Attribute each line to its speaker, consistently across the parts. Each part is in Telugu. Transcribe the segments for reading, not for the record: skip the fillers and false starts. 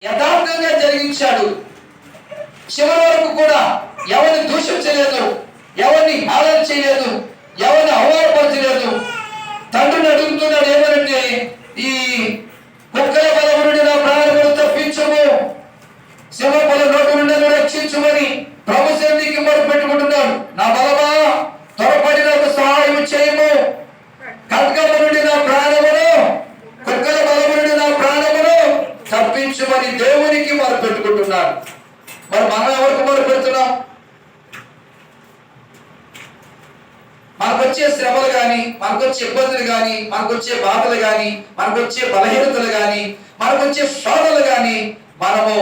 Speaker 1: యథార్థంగా జరిగించాడు. చివరి వరకు కూడా ఎవరిని దూషించలేదు, ఎవరిని ఆలోచన చేయలేదు, ఎవరిని అవమానపరచలేదు. తండ్రిని అడుగుతున్నాడు ఏమనంటే, ఈ కుక్కల బలం నుండి నా ప్రాణమును తప్పించము, సింహపుల నోటి నుండి నన్ను రక్షించమని ప్రభు సన్నిధికి మొర పెట్టుకుంటున్నాడు. నా బలమా, త్వరపడి నాకు సహాయం చేయము, ఖడ్గము నుండి నా ప్రాణమును, కుక్కల బలము నుండి నా ప్రాణమును తప్పించమని దేవునికి మొర పెట్టుకుంటున్నాడు. మరి మనం ఎవరికి మొర పెడుతున్నాం? మనకొచ్చే శ్రమలు కానీ, మనకొచ్చే ఇబ్బందులు కానీ, మనకొచ్చే బాధలు కానీ, మనకొచ్చే బలహీనతలు కానీ, మనకొచ్చే శోధనలు కానీ, మనము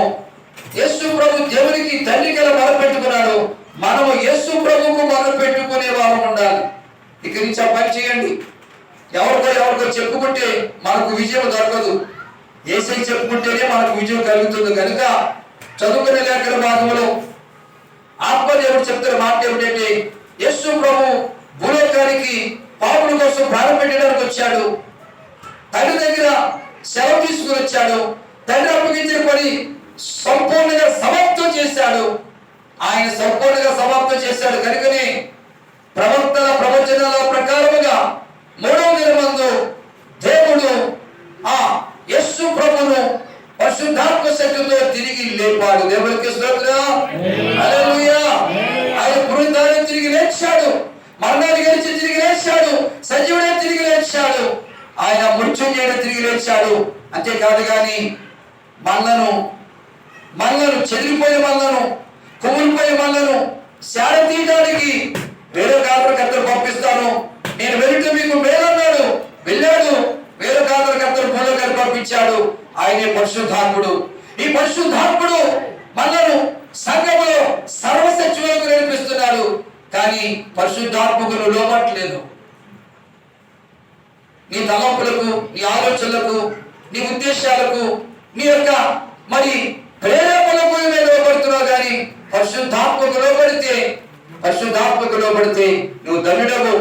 Speaker 1: యేసు ప్రభు దేవునికి తండ్రికల మొరపెట్టుకున్నాడు. మనము యేసు ప్రభుకు మొరపెట్టుకునే వారు ఉండాలి. ఇక్కడి నుంచి ఆ పని చేయండి. ఎవరికో చెప్పుకుంటే మనకు విజయం దొరకదు. యేసై చెప్పుకుంటేనే మనకు విజయం కలుగుతుంది. కనుక చదువుకునే లేఖన భాగంలో ఆత్మదేవుడు చెప్తున్న మాట ఏమిటంటే, యేసు ప్రభు భూలోకానికి పాపుల కోసం ప్రాణం పెట్టడానికి వచ్చాడు. తండ్రి దగ్గర సెలవు తీసుకుని వచ్చాడు. తండ్రి అప్పగించిన పని సంపూర్ణంగా సమాప్తం చేశాడు. ఆయన సంపూర్ణంగా సమాప్తం చేశాడు. కనుకనే ప్రవక్తల ప్రవచనాల ప్రకారముగా 3వ దినమందు దేవుడు ఆ యేసు ప్రభును పరిశుద్ధాత్మ శక్తితో తిరిగి లేపాడు. దేవునికి స్తోత్రం, హల్లెలూయా. ఆయన పునరుద్ధానం తిరిగి లేచాడు, మరణాన్ని గెలిచి తిరిగి లేచాడు, సజీవుడే తిరిగి లేచాడు, ఆయన మృత్యుంజయుడే తిరిగి లేచాడు. అంతేకాదు కానీ మనలను చెదిరిపోయే మనలను, కుమిలిపోయే మనలను శాడ తీయడానికి వేరే కాపురకర్తలు పంపిస్తాను, నేను వెళ్తే మీకు మేలన్నాడు. వెళ్ళాడు, వేరే కాపురకర్తలు భూలోకాన్ని పంపించాడు. ఆయనే పరిశుద్ధాత్ముడు. ఈ పరిశుద్ధాత్ముడు మనలను సంఘములో సర్వసత్యములకు నేర్పిస్తున్నాడు. కానీ పరిశుద్ధాత్మకు నువ్వు లోబట్లేదు. నీ తలంపులకు, నీ ఆలోచనలకు, నీ ఉద్దేశాలకు, నీ యొక్క మరి ప్రేరేపణలకు లోబడుతున్నావు. కానీ పరిశుద్ధాత్మకు లోబడితే నువ్వు ధన్యుడవు.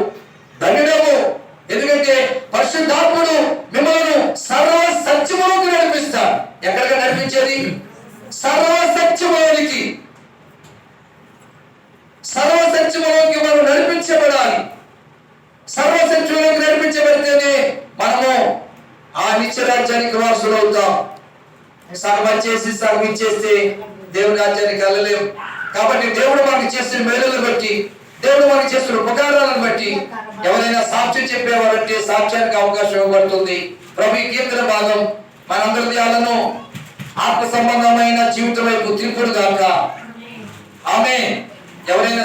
Speaker 1: ఎందుకంటే పరిశుద్ధాత్ముడు మిమ్మల్ని సర్వ సత్యములోకి నడిపిస్తాడు. ఎక్కడికి నడిపించేది? సర్వ సత్యములోనికి మనం నడిపించబడాలి. సర్వసత్యంలోకి నడిపించబడితేనే మనము ఆ నిత్యరాజ్యానికి వారసులు అవుతాం. సగం చేసి సగం ఇచ్చేస్తే దేవుని రాజ్యానికి వెళ్ళలేము. కాబట్టి దేవుడు మనకి చేసిన మేలులను బట్టి, దేవుడు మనకి చేసిన ఉపకారాలను బట్టి ఎవరైనా సాక్ష్యం చెప్పేవారంటే సాక్ష్యానికి అవకాశం ఇవ్వబడుతుంది. ప్రభు ఈ కీర్తన భాగం మనందరి ఆలను ఆత్మ సంబంధమైన జీవితం వైపు తిరుగుడు గాక. ఆమేన్. ఎవరైనా